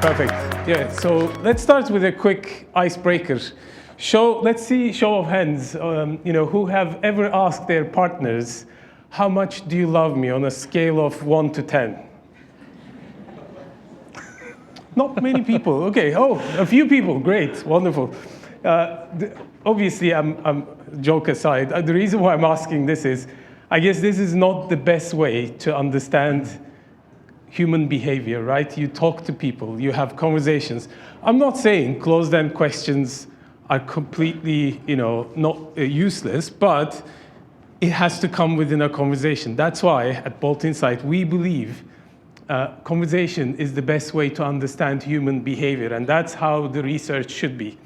Perfect. Yeah, so let's start with a quick icebreaker. Let's see, show of hands, who have ever asked their partners, how much do you love me on a scale of 1 to 10? Not many people. Okay, a few people, great, wonderful. Obviously, I'm joke aside, the reason why I'm asking this is, I guess this is not the best way to understand human behavior, right? You talk to people, you have conversations. I'm not saying closed-end questions are completely, not useless, but it has to come within a conversation. That's why at Bolt Insight, we believe conversation is the best way to understand human behavior, and that's how the research should be.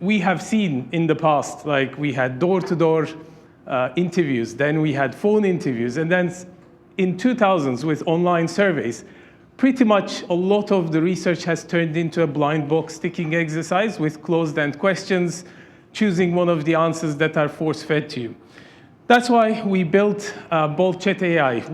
We have seen in the past, like we had door-to-door interviews, then we had phone interviews, and then in 2000s with online surveys, pretty much a lot of the research has turned into a blind box ticking exercise with closed-end questions, choosing one of the answers that are force-fed to you. That's why we built BoltChatAI.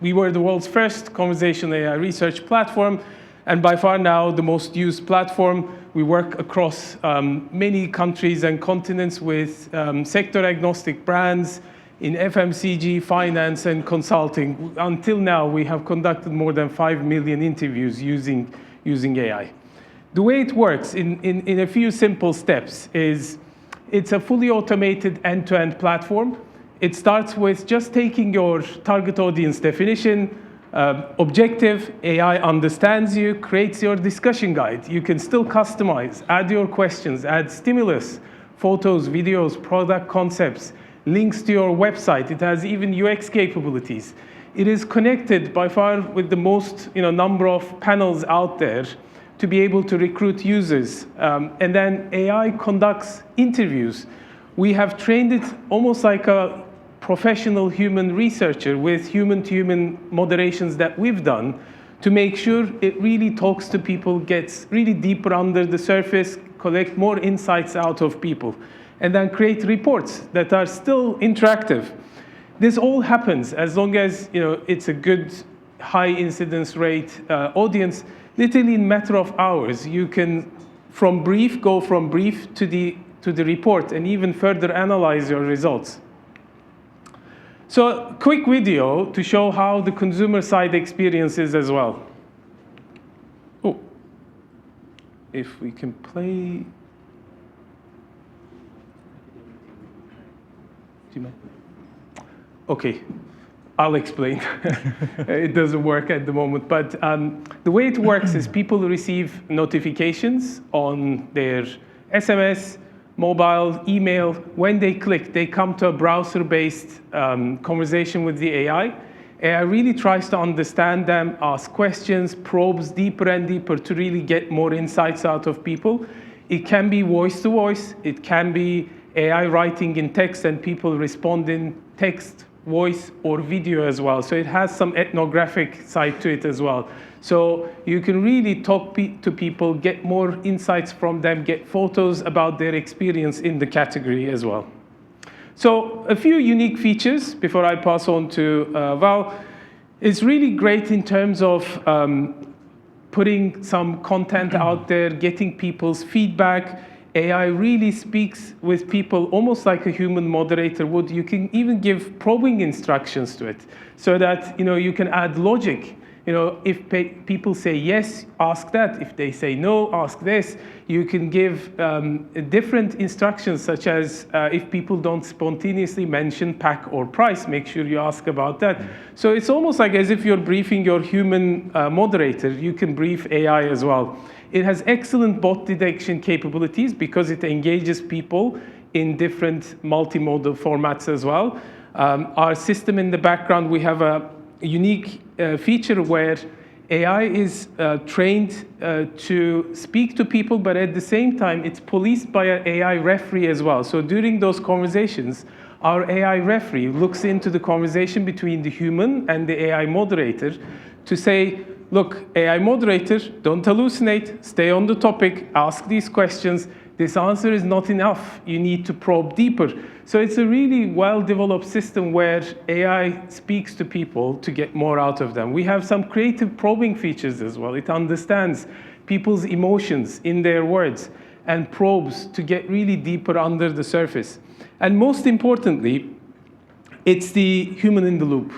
We were the world's first conversational AI research platform, and by far now the most used platform. We work across many countries and continents with sector-agnostic brands in FMCG, finance, and consulting. Until now, we have conducted more than 5 million interviews using AI. The way it works in a few simple steps is it's a fully automated end-to-end platform. It starts with just taking your target audience definition, objective, AI understands you, creates your discussion guide. You can still customize, add your questions, add stimulus, photos, videos, product concepts, links to your website. It has even UX capabilities. It is connected by far with the most number of panels out there to be able to recruit users. And then AI conducts interviews. We have trained it almost like a professional human researcher with human-to-human moderations that we've done to make sure it really talks to people, gets really deeper under the surface, collect more insights out of people, and then create reports that are still interactive. This all happens as long as it's a good high incidence rate audience. Literally in a matter of hours, you can go from brief to the report and even further analyze your results. So a quick video to show how the consumer side experience is as well. Oh, if we can play. Okay, I'll explain. It doesn't work at the moment, but the way it works is people receive notifications on their SMS, mobile, email. When they click, they come to a browser-based conversation with the AI. AI really tries to understand them, ask questions, probes deeper and deeper to really get more insights out of people. It can be voice-to-voice. It can be AI writing in text and people respond in text, voice, or video as well. So it has some ethnographic side to it as well. So you can really talk to people, get more insights from them, get photos about their experience in the category as well. So a few unique features before I pass on to Val. It's really great in terms of putting some content out there, getting people's feedback. AI really speaks with people almost like a human moderator would. You can even give probing instructions to it so that you can add logic. If people say yes, ask that. If they say no, ask this. You can give different instructions, such as if people don't spontaneously mention pack or price, make sure you ask about that. So it's almost like as if you're briefing your human moderator, you can brief AI as well. It has excellent bot detection capabilities because it engages people in different multimodal formats as well. Our system in the background, we have a unique feature where AI is trained to speak to people, but at the same time, it's policed by an AI referee as well. So during those conversations, our AI referee looks into the conversation between the human and the AI moderator to say, look, AI moderator, don't hallucinate, stay on the topic, ask these questions, This answer is not enough. You need to probe deeper. So it's a really well-developed system where AI speaks to people to get more out of them. We have some creative probing features as well. It understands people's emotions in their words and probes to get really deeper under the surface. And most importantly, it's the human in the loop.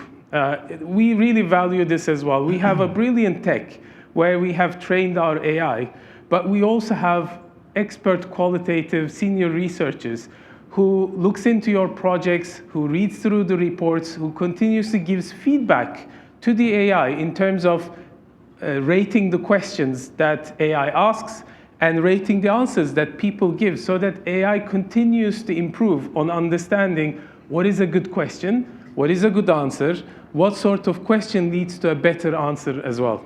We really value this as well. We have a brilliant tech where we have trained our AI, but we also have expert qualitative senior researchers who looks into your projects, who reads through the reports, who continuously gives feedback to the AI in terms of rating the questions that AI asks and rating the answers that people give, so that AI continues to improve on understanding what is a good question, what is a good answer, what sort of question leads to a better answer as well.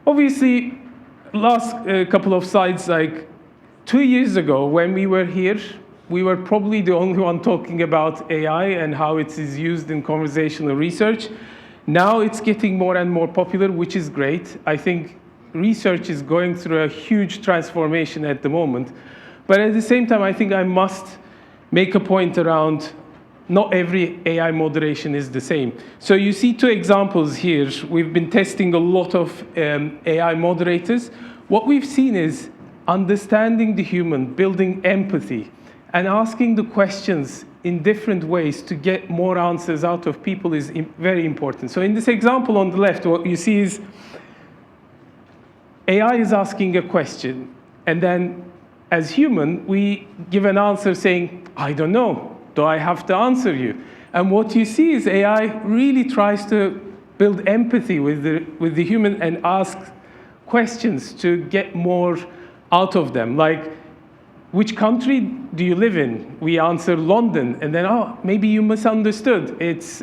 Obviously, last couple of slides, like 2 years ago when we were here, we were probably the only one talking about AI and how it is used in conversational research. Now it's getting more and more popular, which is great. I think research is going through a huge transformation at the moment. But at the same time, I think I must make a point around not every AI moderation is the same. So you see 2 examples here. We've been testing a lot of AI moderators. What we've seen is understanding the human, building empathy, and asking the questions in different ways to get more answers out of people is very important. So in this example on the left, what you see is AI is asking a question, and then as human, we give an answer saying, I don't know. Do I have to answer you? And what you see is AI really tries to build empathy with the human and ask questions to get more out of them. Like, which country do you live in? We answer London, and then, oh, maybe you misunderstood.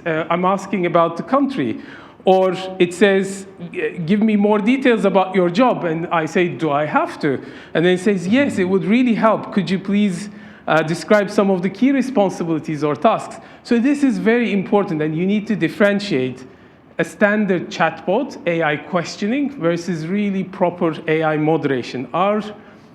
I'm asking about the country. Or it says, give me more details about your job. And I say, do I have to? And then it says, yes, it would really help. Could you please describe some of the key responsibilities or tasks? So this is very important, and you need to differentiate a standard chatbot, AI questioning, versus really proper AI moderation. Our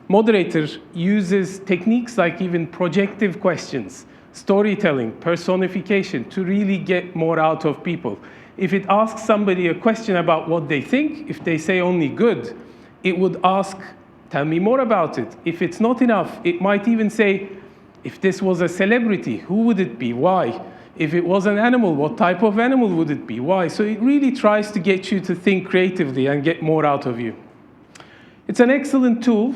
moderator uses techniques like even projective questions, storytelling, personification, to really get more out of people. If it asks somebody a question about what they think, if they say only good, it would ask, tell me more about it. If it's not enough, it might even say, if this was a celebrity, who would it be? Why? If it was an animal, what type of animal would it be? Why? So it really tries to get you to think creatively and get more out of you. It's an excellent tool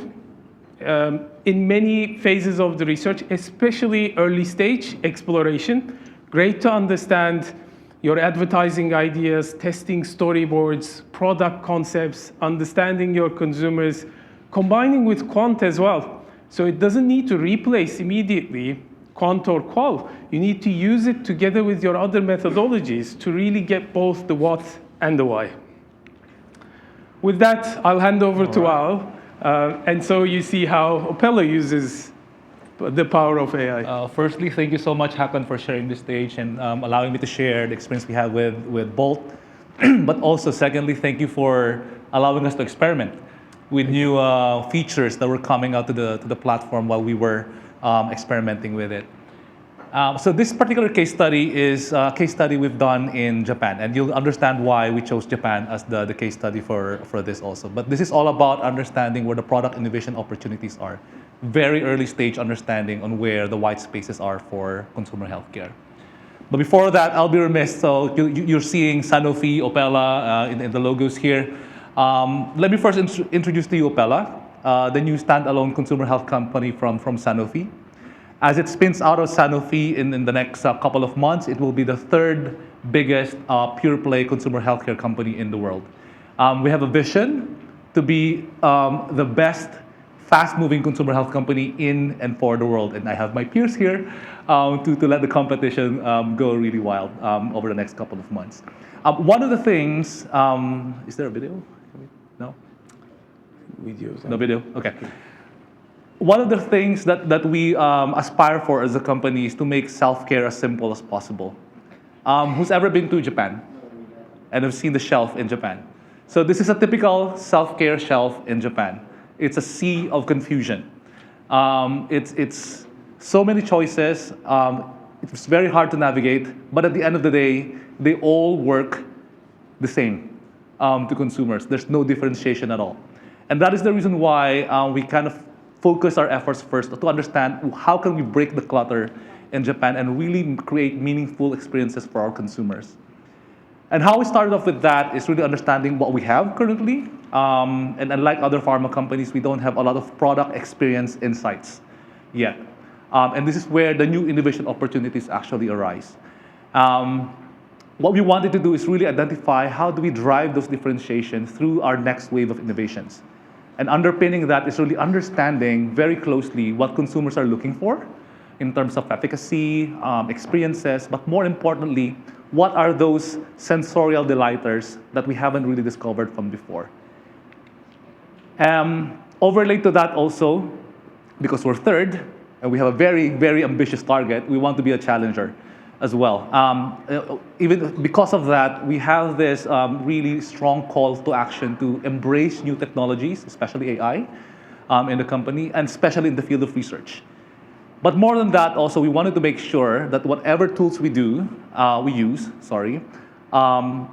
in many phases of the research, especially early stage exploration. Great to understand your advertising ideas, testing storyboards, product concepts, understanding your consumers, combining with quant as well. So it doesn't need to replace immediately quant or qual. You need to use it together with your other methodologies to really get both the what and the why. With that, I'll hand over to Al. And so you see how Opella uses the power of AI. Firstly, thank you so much, Hakan, for sharing this stage and allowing me to share the experience we had with Bolt. But also, secondly, thank you for allowing us to experiment with new features that were coming out to the platform while we were experimenting with it. So this particular case study is a case study we've done in Japan, and you'll understand why we chose Japan as the case study for this also. But this is all about understanding where the product innovation opportunities are. Very early stage understanding on where the white spaces are for consumer healthcare. But before that, I'll be remiss. So you're seeing Sanofi, Opella in the logos here. Let me first introduce to you Opella, the new standalone consumer health company from Sanofi. As it spins out of Sanofi in the next couple of months, it will be the 3rd biggest pure-play consumer healthcare company in the world. We have a vision to be the best fast-moving consumer health company in and for the world. And I have my peers here to let the competition go really wild over the next couple of months. One of the things, is there a video? No? Videos. No video? Okay. One of the things that we aspire for as a company is to make self-care as simple as possible. Who's ever been to Japan and have seen the shelf in Japan? So this is a typical self-care shelf in Japan. it's a sea of confusion. It's so many choices. It's very hard to navigate, but at the end of the day, they all work the same to consumers. There's no differentiation at all. And that is the reason why we kind of focus our efforts first to understand how can we break the clutter in Japan and really create meaningful experiences for our consumers. And how we started off with that is really understanding what we have currently. And unlike other pharma companies, we don't have a lot of product experience insights yet. And this is where the new innovation opportunities actually arise. What we wanted to do is really identify how do we drive those differentiations through our next wave of innovations. And underpinning that is really understanding very closely what consumers are looking for in terms of efficacy, experiences, but more importantly, what are those sensorial delighters that we haven't really discovered from before. Overlaid to that also, because we're third, and we have a very, very ambitious target, we want to be a challenger as well. Even because of that, we have this really strong call to action to embrace new technologies, especially AI, in the company, and especially in the field of research. But more than that, also, we wanted to make sure that whatever tools we use,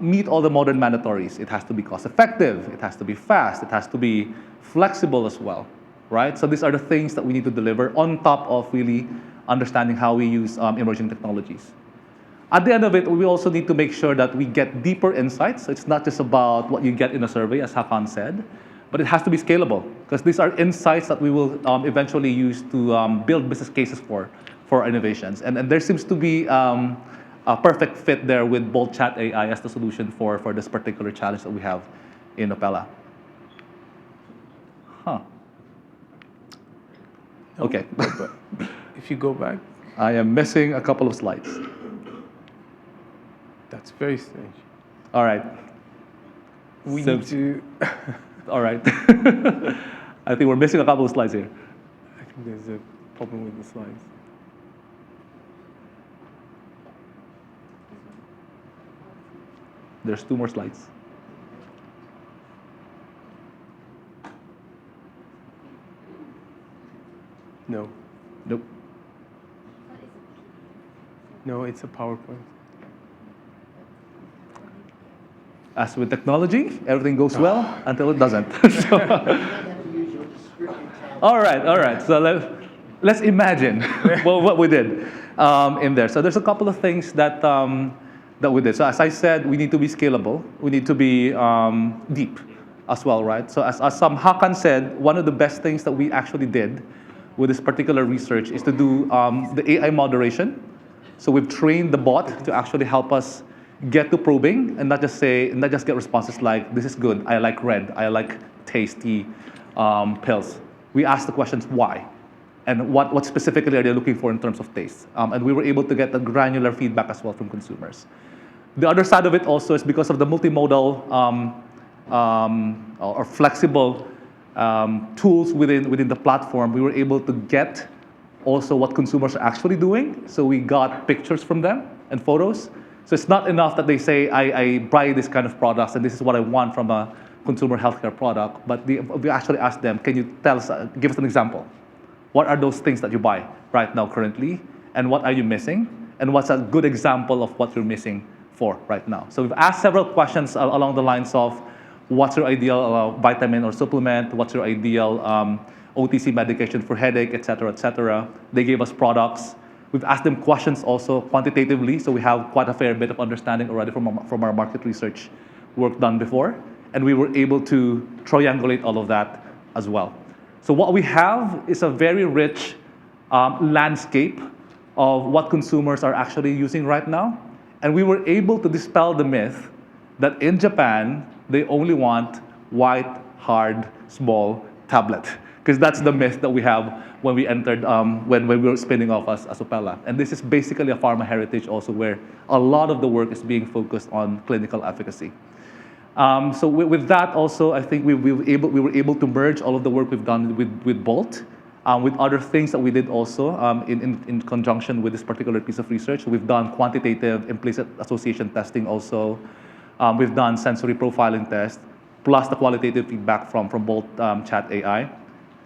meet all the modern mandatories. It has to be cost-effective, it has to be fast, it has to be flexible as well, right? So these are the things that we need to deliver on top of really understanding how we use emerging technologies. At the end of it, we also need to make sure that we get deeper insights. So it's not just about what you get in a survey, as Hakan said, but it has to be scalable, because these are insights that we will eventually use to build business cases for our innovations. And there seems to be a perfect fit there with BoltChatAI as the solution for this particular challenge that we have in Opella. Okay. If you go back, I am missing a couple of slides. that's very strange. All right. We So- need to. All right. I think we're missing a couple of slides here. I think there's a problem with the slides. There's 2 more slides. No, Nope. no, it's a PowerPoint. As with technology, everything goes well until it doesn't. So- all right. So let's imagine what we did in there. So there's a couple of things that we did. So as I said, we need to be scalable. We need to be deep as well, right? So as Hakan said, one of the best things that we actually did with this particular research is to do the AI moderation. So we've trained the bot to actually help us get to probing and not just get responses like, this is good, I like red, I like tasty pills. We asked the questions why, and what specifically are they looking for in terms of taste. And we were able to get the granular feedback as well from consumers. The other side of it also is because of the multimodal or flexible tools within the platform, we were able to get also what consumers are actually doing. So we got pictures from them and photos. So it's not enough that they say, I buy this kind of products and this is what I want from a consumer healthcare product, but we actually asked them, can you tell us, give us an example. What are those things that you buy right now currently? And what are you missing? And what's a good example of what you're missing for right now? So we've asked several questions along the lines of, what's your ideal vitamin or supplement? What's your ideal OTC medication for headache, et cetera, et cetera. They gave us products. We've asked them questions also quantitatively, so we have quite a fair bit of understanding already from our market research work done before. And we were able to triangulate all of that as well. So what we have is a very rich landscape of what consumers are actually using right now. And we were able to dispel the myth that in Japan, they only want white, hard, small tablet. Because that's the myth that we have when we entered, when we were spinning off as Opella. And this is basically a pharma heritage also where a lot of the work is being focused on clinical efficacy. So with that also, I think we were able to merge all of the work we've done with Bolt, with other things that we did also in conjunction with this particular piece of research. We've done quantitative implicit association testing also. We've done sensory profiling tests. plus the qualitative feedback from Bolt Chat AI,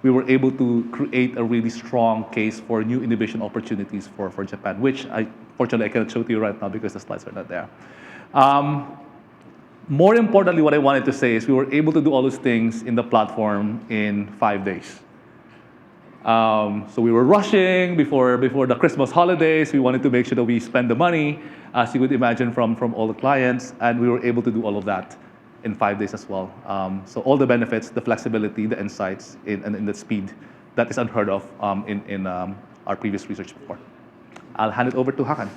we were able to create a really strong case for new innovation opportunities for Japan, which fortunately I cannot show to you right now because the slides are not there. More importantly, what I wanted to say is we were able to do all those things in the platform in 5 days. So we were rushing before the Christmas holidays. We wanted to make sure that we spend the money, as you would imagine from all the clients, and we were able to do all of that in 5 days as well. So all the benefits, the flexibility, the insights, and the speed that is unheard of in our previous research before. I'll hand it over to Hakan.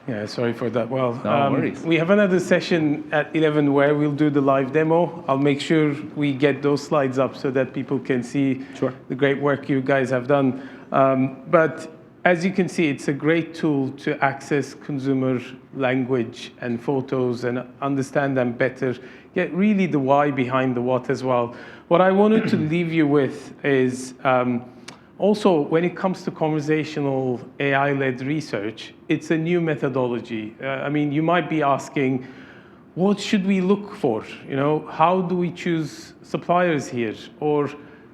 Yeah, sorry for that. Well, No worries. we have another session at 11 where we'll do the live demo. I'll make sure we get those slides up so that people can see the great work you guys have done. But as you can see, it's a great tool to access consumer language and photos and understand them better, get really the why behind the what as well. What I wanted to leave you with is also, when it comes to conversational AI-led research, it's a new methodology. I mean, you might be asking, what should we look for? You know, how do we choose suppliers here? Or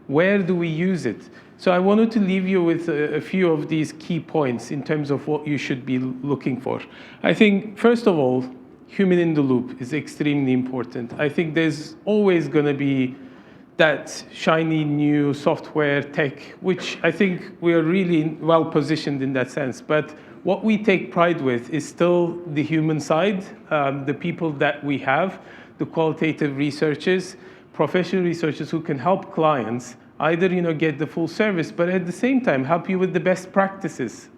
where do we use it? So I wanted to leave you with a few of these key points in terms of what you should be looking for. I think, first of all, human in the loop is extremely important. I think there's always going to be that shiny new software tech, which I think we are really well positioned in that sense. But what we take pride with is still the human side, the people that we have, the qualitative researchers, professional researchers who can help clients either get the full service, but at the same time help you with the best practices,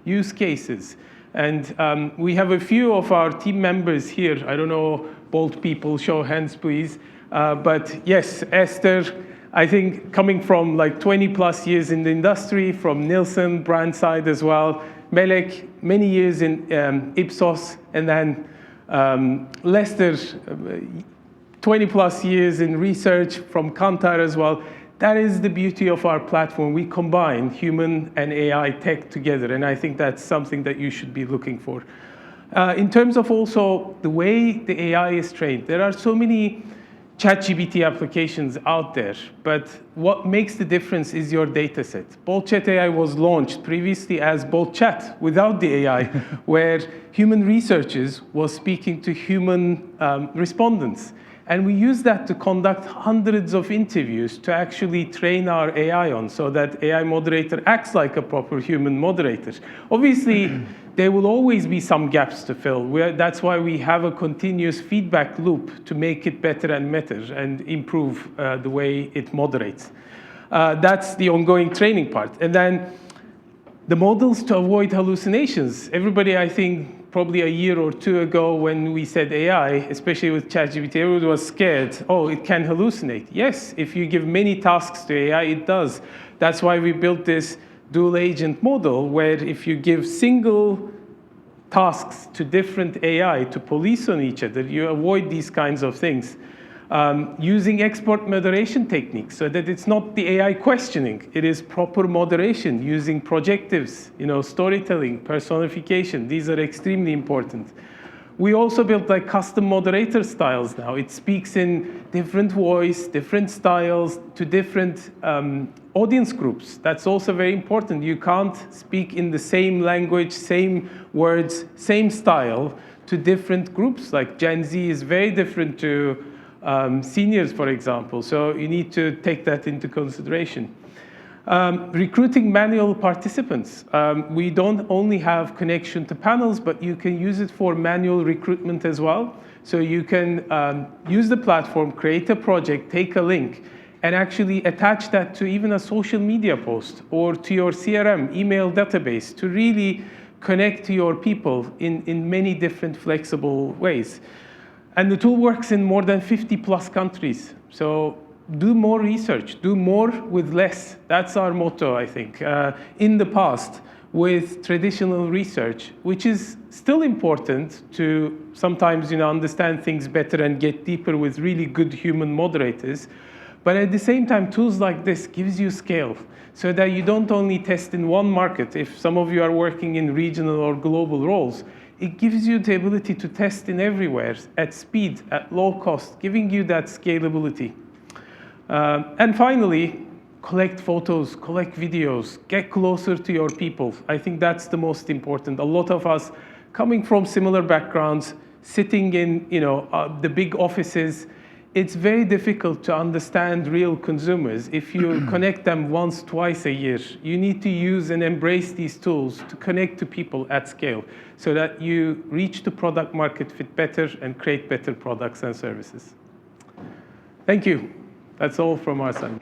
use cases. And we have a few of our team members here. I don't know, Bolt people, show hands, please. But yes, Esther, I think coming from like 20 plus years in the industry, from Nielsen brand side as well. Melek, many years in Ipsos, and then Lester, 20 plus years in research from Kantar as well. That is the beauty of our platform. We combine human and AI tech together, and I think that's something that you should be looking for. In terms of also the way the AI is trained, there are so many ChatGPT applications out there, but what makes the difference is your data set. BoltChatAI was launched previously as BoltChat without the AI, where human researchers was speaking to human respondents. And we use that to conduct hundreds of interviews to actually train our AI on, so that AI moderator acts like a proper human moderator. Obviously, there will always be some gaps to fill. That's why we have a continuous feedback loop to make it better and better and improve the way it moderates. That's the ongoing training part. And then the models to avoid hallucinations. Everybody, I think, probably a year or two ago when we said AI, especially with ChatGPT, everybody was scared. Oh, it can hallucinate. Yes, if you give many tasks to AI, it does. That's why we built this dual agent model, where if you give single tasks to different AI to police on each other, you avoid these kinds of things. Using expert moderation techniques so that it's not the AI questioning, it is proper moderation, using projectives, storytelling, personification. These are extremely important. We also built like custom moderator styles now. It speaks in different voice, different styles to different audience groups. That's also very important. You can't speak in the same language, same words, same style to different groups. Like Gen Z is very different to seniors, for example. So you need to take that into consideration. Recruiting manual participants. We don't only have connection to panels, but you can use it for manual recruitment as well. So you can use the platform, create a project, take a link, and actually attach that to even a social media post or to your CRM email database to really connect to your people in many different flexible ways. And the tool works in more than 50 plus countries. So do more research, do more with less. That's our motto, I think. In the past, with traditional research, which is still important to sometimes understand things better and get deeper with really good human moderators. But at the same time, tools like this gives you scale so that you don't only test in one market. If some of you are working in regional or global roles, It gives you the ability to test in everywhere, at speed, at low cost, giving you that scalability. And finally, collect photos, collect videos, get closer to your people. I think that's the most important. A lot of us coming from similar backgrounds, sitting in the big offices, it's very difficult to understand real consumers. If you connect them once, twice a year, you need to use and embrace these tools to connect to people at scale so that you reach the product market fit better and create better products and services. Thank you. That's all from our side.